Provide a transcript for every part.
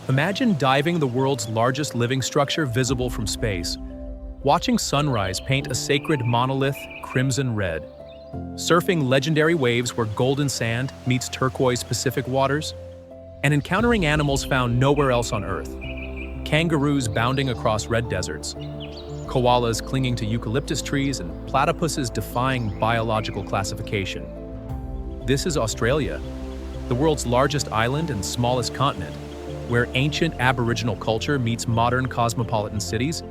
Imagine diving the world's largest living structure visible from space, watching sunrise paint a sacred monolith crimson red, surfing legendary waves where golden sand meets turquoise Pacific waters, and encountering animals found nowhere else on Earth. Kangaroos bounding across red deserts, koalas clinging to eucalyptus trees, and platypuses defying biological classification. This is Australia, the world's largest island and smallest continent, where ancient Aboriginal culture meets modern cosmopolitan cities,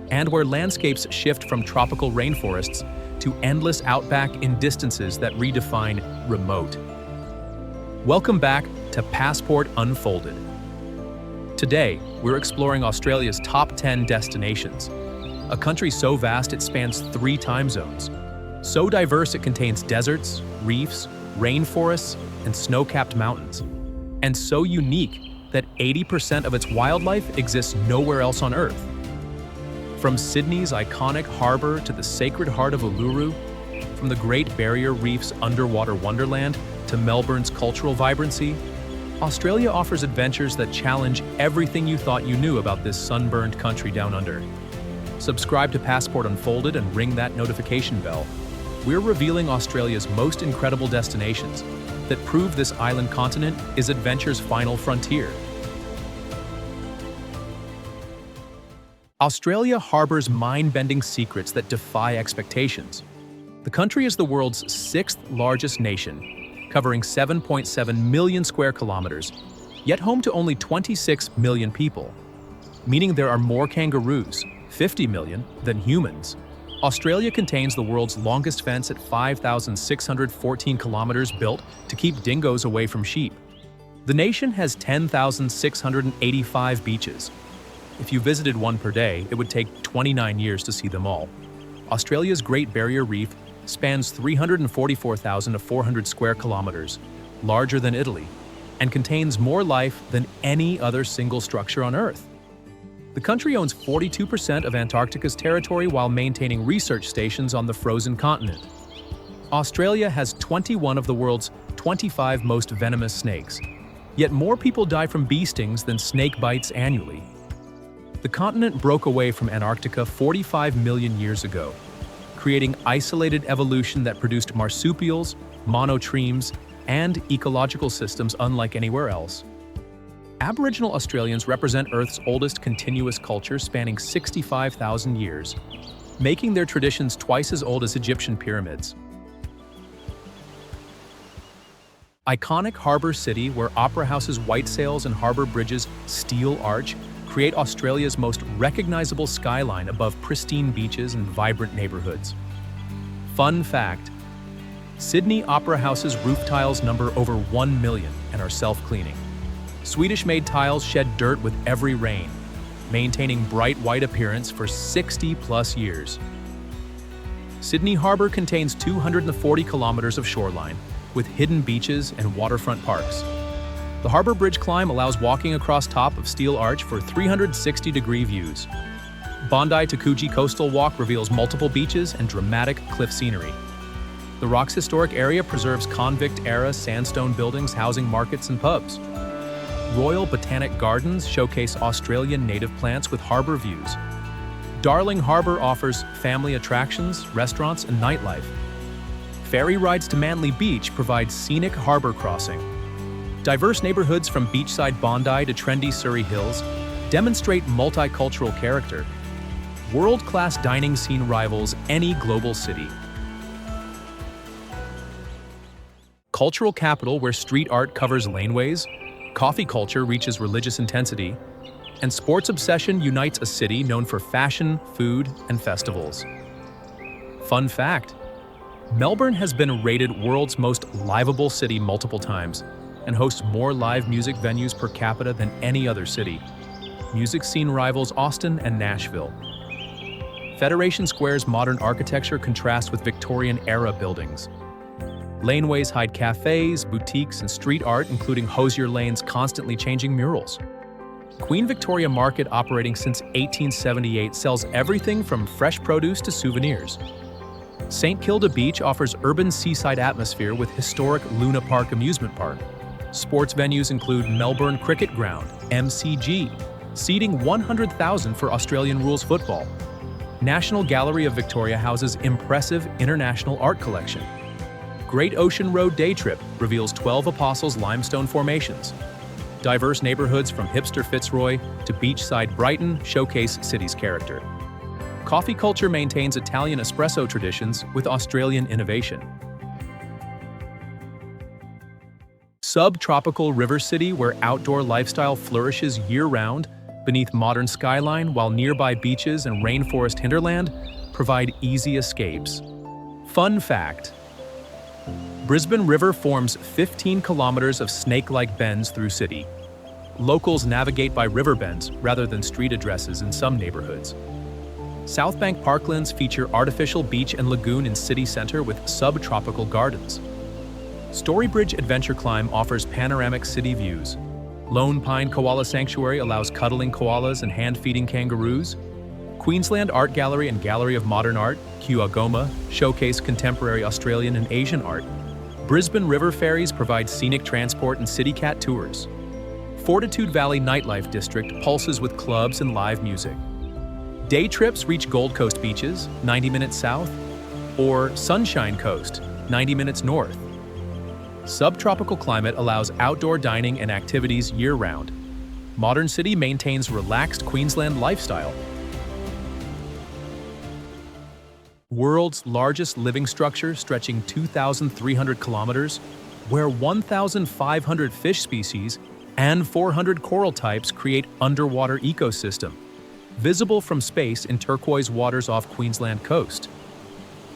and where landscapes shift from tropical rainforests to endless outback in distances that redefine remote. Welcome back to Passport Unfolded. Today, we're exploring Australia's top 10 destinations, a country so vast it spans 3 time zones, so diverse it contains deserts, reefs, rainforests, and snow-capped mountains, and so unique that 80% of its wildlife exists nowhere else on Earth. From Sydney's iconic harbour to the sacred heart of Uluru, from the Great Barrier Reef's underwater wonderland to Melbourne's cultural vibrancy, Australia offers adventures that challenge everything you thought you knew about this sunburned country down under. Subscribe to Passport Unfolded and ring that notification bell. We're revealing Australia's most incredible destinations that prove this island continent is adventure's final frontier. Australia harbors mind-bending secrets that defy expectations. The country is the world's 6th largest nation, covering 7.7 million square kilometers, yet home to only 26 million people, meaning there are more kangaroos, 50 million, than humans. Australia contains the world's longest fence at 5,614 kilometers built to keep dingoes away from sheep. The nation has 10,685 beaches. If you visited one per day, it would take 29 years to see them all. Australia's Great Barrier Reef spans 344,400 square kilometers, larger than Italy, and contains more life than any other single structure on Earth. The country owns 42% of Antarctica's territory while maintaining research stations on the frozen continent. Australia has 21 of the world's 25 most venomous snakes, yet more people die from bee stings than snake bites annually. The continent broke away from Antarctica 45 million years ago, creating isolated evolution that produced marsupials, monotremes, and ecological systems unlike anywhere else. Aboriginal Australians represent Earth's oldest continuous culture spanning 65,000 years, making their traditions twice as old as Egyptian pyramids. Iconic harbour city where opera houses' white sails and harbour bridges' steel arch create Australia's most recognizable skyline above pristine beaches and vibrant neighbourhoods. Fun fact: Sydney Opera House's roof tiles number over 1 million and are self-cleaning. Swedish-made tiles shed dirt with every rain, maintaining bright white appearance for 60-plus years. Sydney Harbour contains 240 kilometers of shoreline, with hidden beaches and waterfront parks. The Harbour Bridge climb allows walking across top of Steel Arch for 360-degree views. Bondi to Coogee Coastal Walk reveals multiple beaches and dramatic cliff scenery. The Rock's historic area preserves convict-era sandstone buildings housing markets and pubs. Royal Botanic Gardens showcase Australian native plants with harbour views. Darling Harbour offers family attractions, restaurants, and nightlife. Ferry rides to Manly Beach provide scenic harbour crossing. Diverse neighbourhoods from beachside Bondi to trendy Surrey Hills demonstrate multicultural character. World-class dining scene rivals any global city. Cultural capital where street art covers laneways, coffee culture reaches religious intensity, and sports obsession unites a city known for fashion, food, and festivals. Fun fact: Melbourne has been rated world's most livable city multiple times and hosts more live music venues per capita than any other city. Music scene rivals Austin and Nashville. Federation Square's modern architecture contrasts with Victorian-era buildings. Laneways hide cafes, boutiques, and street art, including Hosier Lane's constantly changing murals. Queen Victoria Market, operating since 1878, sells everything from fresh produce to souvenirs. St. Kilda Beach offers urban seaside atmosphere with historic Luna Park amusement park. Sports venues include Melbourne Cricket Ground, MCG, seating 100,000 for Australian rules football. National Gallery of Victoria houses impressive international art collection. Great Ocean Road Day Trip reveals 12 Apostles limestone formations. Diverse neighborhoods from hipster Fitzroy to beachside Brighton showcase city's character. Coffee culture maintains Italian espresso traditions with Australian innovation. Subtropical river city where outdoor lifestyle flourishes year-round beneath modern skyline, while nearby beaches and rainforest hinterland provide easy escapes. Fun fact: Brisbane River forms 15 kilometers of snake-like bends through city. Locals navigate by river bends rather than street addresses in some neighborhoods. South Bank parklands feature artificial beach and lagoon in city center with subtropical gardens. Storybridge Adventure Climb offers panoramic city views. Lone Pine Koala Sanctuary allows cuddling koalas and hand-feeding kangaroos. Queensland Art Gallery and Gallery of Modern Art, Kiwagoma, showcase contemporary Australian and Asian art. Brisbane River Ferries provide scenic transport and city cat tours. Fortitude Valley Nightlife District pulses with clubs and live music. Day trips reach Gold Coast beaches, 90 minutes south, or Sunshine Coast, 90 minutes north. Subtropical climate allows outdoor dining and activities year-round. Modern City maintains relaxed Queensland lifestyle. World's largest living structure stretching 2,300 kilometers, where 1,500 fish species and 400 coral types create underwater ecosystem, visible from space in turquoise waters off Queensland coast.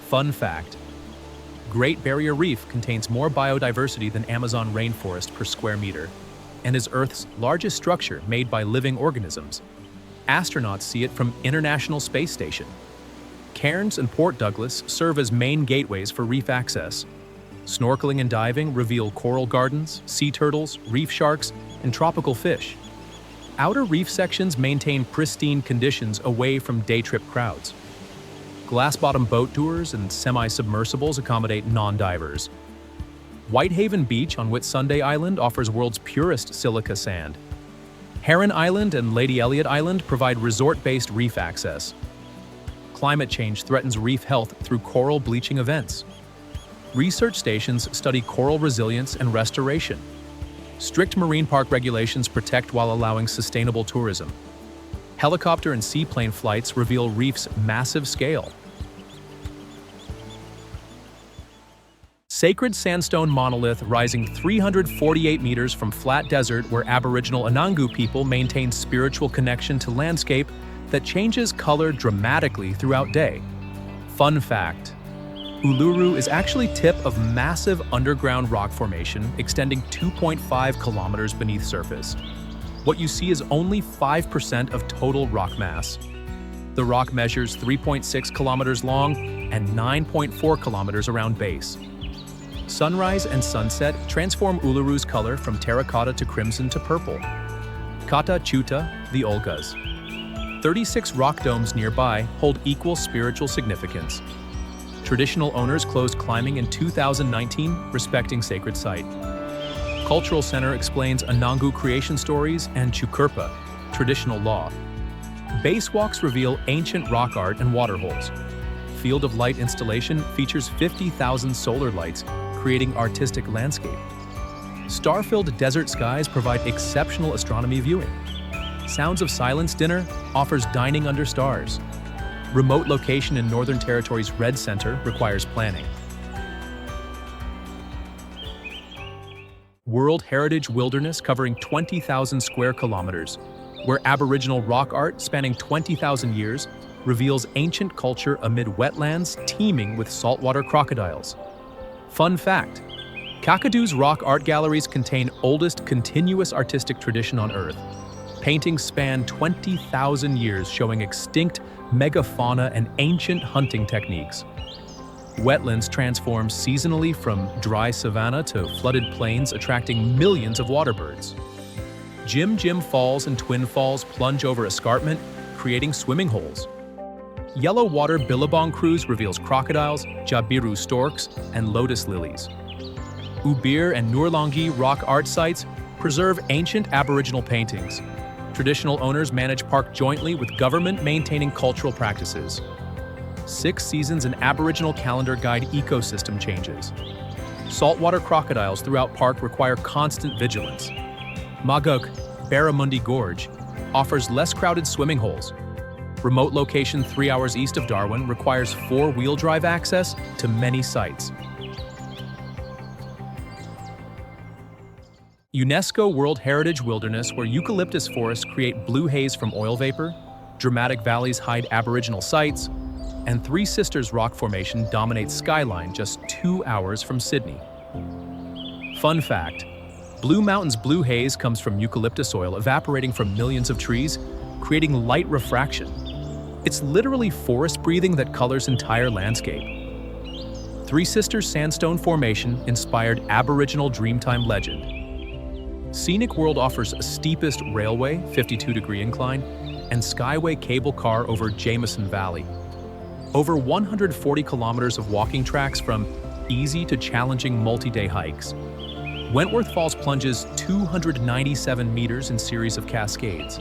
Fun fact: Great Barrier Reef contains more biodiversity than Amazon rainforest per square meter, and is Earth's largest structure made by living organisms. Astronauts see it from International Space Station. Cairns and Port Douglas serve as main gateways for reef access. Snorkeling and diving reveal coral gardens, sea turtles, reef sharks, and tropical fish. Outer reef sections maintain pristine conditions away from day trip crowds. Glass-bottom boat tours and semi-submersibles accommodate non-divers. Whitehaven Beach on Whitsunday Island offers world's purest silica sand. Heron Island and Lady Elliot Island provide resort-based reef access. Climate change threatens reef health through coral bleaching events. Research stations study coral resilience and restoration. Strict marine park regulations protect while allowing sustainable tourism. Helicopter and seaplane flights reveal reef's massive scale. Sacred sandstone monolith rising 348 meters from flat desert where Aboriginal Anangu people maintain spiritual connection to landscape that changes color dramatically throughout day. Fun fact: Uluru is actually tip of massive underground rock formation extending 2.5 kilometers beneath surface. What you see is only 5% of total rock mass. The rock measures 3.6 kilometers long and 9.4 kilometers around base. Sunrise and sunset transform Uluru's color from terracotta to crimson to purple. Kata TJUTA, the Olgas. 36 rock domes nearby hold equal spiritual significance. Traditional owners closed climbing in 2019, respecting sacred site. Cultural Center explains Anangu creation stories and Chukurpa, traditional law. Base walks reveal ancient rock art and waterholes. Field of Light installation features 50,000 solar lights, creating artistic landscape. Star-filled desert skies provide exceptional astronomy viewing. Sounds of Silence dinner offers dining under stars. Remote location in Northern Territory's Red Center requires planning. World Heritage Wilderness covering 20,000 square kilometers, where Aboriginal rock art spanning 20,000 years reveals ancient culture amid wetlands teeming with saltwater crocodiles. Fun fact: KAKADU's rock art galleries contain oldest continuous artistic tradition on Earth. Paintings span 20,000 years showing extinct megafauna and ancient hunting techniques. Wetlands transform seasonally from dry savanna to flooded plains, attracting millions of waterbirds. Jim Jim Falls and Twin Falls plunge over escarpment, creating swimming holes. Yellow water Billabong cruise reveals crocodiles, jabiru storks, and lotus lilies. Ubir and Noorlangi rock art sites preserve ancient Aboriginal paintings. Traditional owners manage park jointly with government maintaining cultural practices. 6 seasons and Aboriginal calendar guide ecosystem changes. Saltwater crocodiles throughout park require constant vigilance. Maguk, Barramundi Gorge, offers less crowded swimming holes. Remote location 3 hours east of Darwin requires 4-wheel drive access to many sites. UNESCO World Heritage Wilderness, where eucalyptus forests create blue haze from oil vapor, dramatic valleys hide Aboriginal sites, and Three Sisters rock formation dominates skyline just 2 hours from Sydney. Fun fact: Blue Mountain's blue haze comes from eucalyptus oil evaporating from millions of trees, creating light refraction. It's literally forest breathing that colors entire landscape. Three Sisters Sandstone Formation inspired Aboriginal Dreamtime legend. Scenic World offers a steepest railway, 52-degree incline, and skyway cable car over Jameson Valley. Over 140 kilometers of walking tracks from easy to challenging multi-day hikes. Wentworth Falls plunges 297 meters in series of cascades.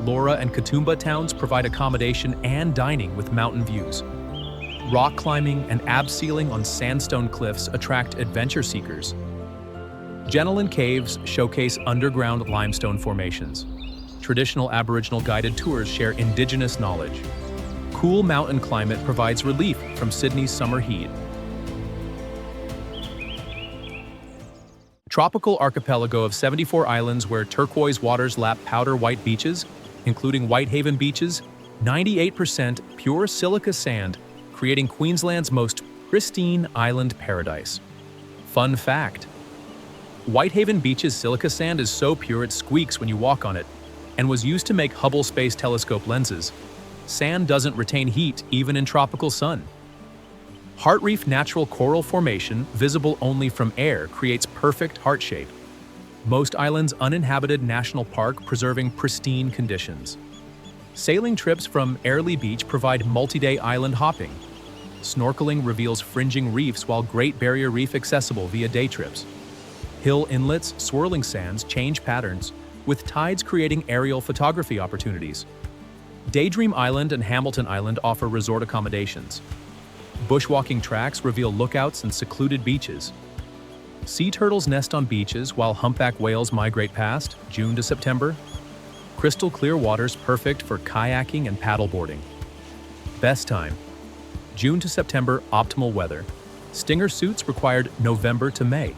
Laura and Katoomba towns provide accommodation and dining with mountain views. Rock climbing and abseiling on sandstone cliffs attract adventure seekers. Jenolan Caves showcase underground limestone formations. Traditional Aboriginal guided tours share Indigenous knowledge. Cool mountain climate provides relief from Sydney's summer heat. Tropical archipelago of 74 islands where turquoise waters lap powder white beaches, including Whitehaven beaches, 98% pure silica sand, creating Queensland's most pristine island paradise. Fun fact: Whitehaven Beach's silica sand is so pure it squeaks when you walk on it, and was used to make Hubble Space Telescope lenses. Sand doesn't retain heat even in tropical sun. Heart Reef natural coral formation, visible only from air, creates perfect heart shape. Most islands uninhabited national park preserving pristine conditions. Sailing trips from Airlie Beach provide multi-day island hopping. Snorkeling reveals fringing reefs while Great Barrier Reef accessible via day trips. Hill inlets, swirling sands change patterns, with tides creating aerial photography opportunities. Daydream Island and Hamilton Island offer resort accommodations. Bushwalking tracks reveal lookouts and secluded beaches. Sea turtles nest on beaches while humpback whales migrate past, June to September. Crystal clear waters perfect for kayaking and paddleboarding. Best time: June to September, optimal weather. Stinger suits required November to May.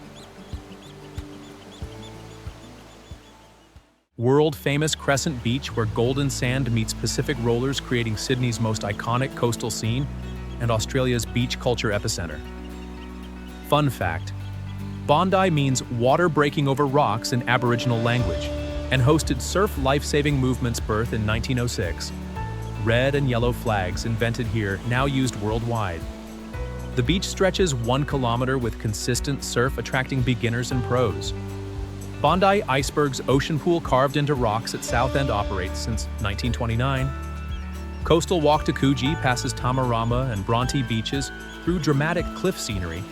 World-famous Crescent Beach, where golden sand meets Pacific rollers, creating Sydney's most iconic coastal scene and Australia's beach culture epicenter. Fun fact: Bondi means water breaking over rocks in Aboriginal language, and hosted surf life-saving movement's birth in 1906. Red and yellow flags invented here, now used worldwide. The beach stretches 1 kilometer with consistent surf attracting beginners and pros. Bondi Iceberg's ocean pool carved into rocks at South End operates since 1929. Coastal walk to Coogee passes Tamarama and Bronte beaches through dramatic cliff scenery.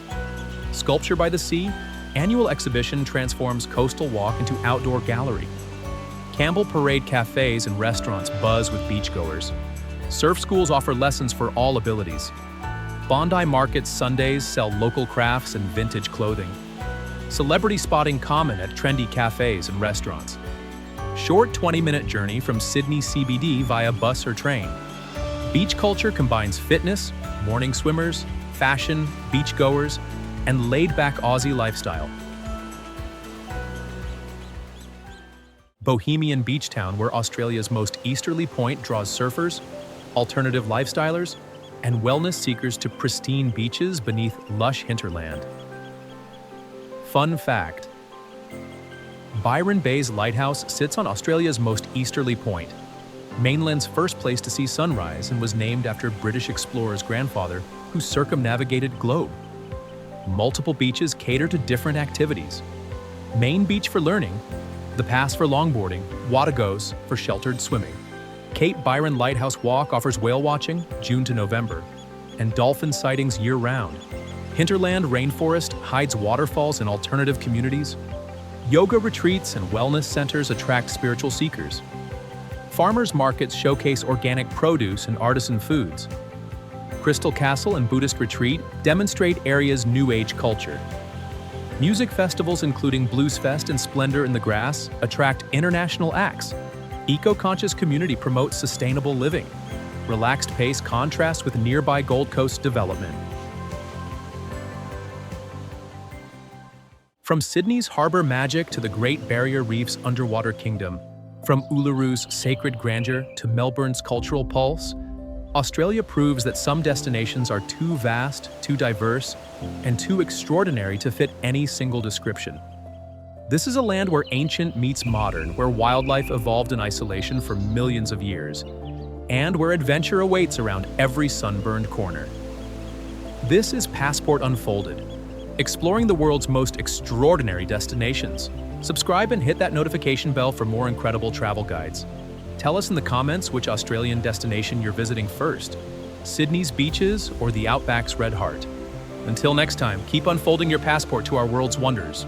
Sculpture by the Sea, annual exhibition transforms coastal walk into outdoor gallery. Campbell Parade cafes and restaurants buzz with beachgoers. Surf schools offer lessons for all abilities. Bondi Markets Sundays sell local crafts and vintage clothing. Celebrity spotting common at trendy cafes and restaurants. Short 20-minute journey from Sydney CBD via bus or train. Beach culture combines fitness, morning swimmers, fashion, beachgoers, and laid-back Aussie lifestyle. Bohemian beach town, where Australia's most easterly point draws surfers, alternative lifestylers, and wellness seekers to pristine beaches beneath lush hinterland. Fun fact: Byron Bay's lighthouse sits on Australia's most easterly point, mainland's first place to see sunrise, and was named after British explorer's grandfather who circumnavigated globe. Multiple beaches cater to different activities. Main Beach for learning, the Pass for longboarding, Wattagos for sheltered swimming. Cape Byron Lighthouse Walk offers whale watching, June to November, and dolphin sightings year-round. Hinterland rainforest hides waterfalls and alternative communities. Yoga retreats and wellness centers attract spiritual seekers. Farmers markets showcase organic produce and artisan foods. Crystal Castle and Buddhist Retreat demonstrate area's New Age culture. Music festivals including Bluesfest and Splendor in the Grass attract international acts. Eco-conscious community promotes sustainable living. Relaxed pace contrasts with nearby Gold Coast development. From Sydney's harbour magic to the Great Barrier Reef's underwater kingdom, from Uluru-Kata's sacred grandeur to Melbourne's cultural pulse, Australia proves that some destinations are too vast, too diverse, and too extraordinary to fit any single description. This is a land where ancient meets modern, where wildlife evolved in isolation for millions of years, and where adventure awaits around every sunburned corner. This is Passport Unfolded, exploring the world's most extraordinary destinations. Subscribe and hit that notification bell for more incredible travel guides. Tell us in the comments which Australian destination you're visiting first, Sydney's beaches or the Outback's Red Heart. Until next time, keep unfolding your passport to our world's wonders.